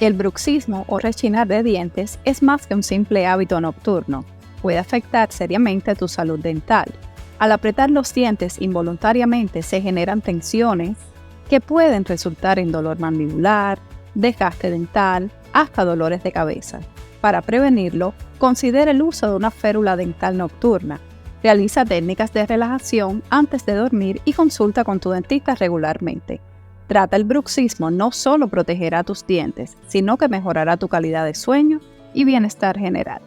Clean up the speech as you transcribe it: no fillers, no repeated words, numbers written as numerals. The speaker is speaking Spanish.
El bruxismo o rechinar de dientes es más que un simple hábito nocturno. Puede afectar seriamente tu salud dental. Al apretar los dientes involuntariamente se generan tensiones que pueden resultar en dolor mandibular, desgaste dental, hasta dolores de cabeza. Para prevenirlo, considera el uso de una férula dental nocturna. Realiza técnicas de relajación antes de dormir y consulta con tu dentista regularmente. Trata el bruxismo no solo protegerá tus dientes, sino que mejorará tu calidad de sueño y bienestar general.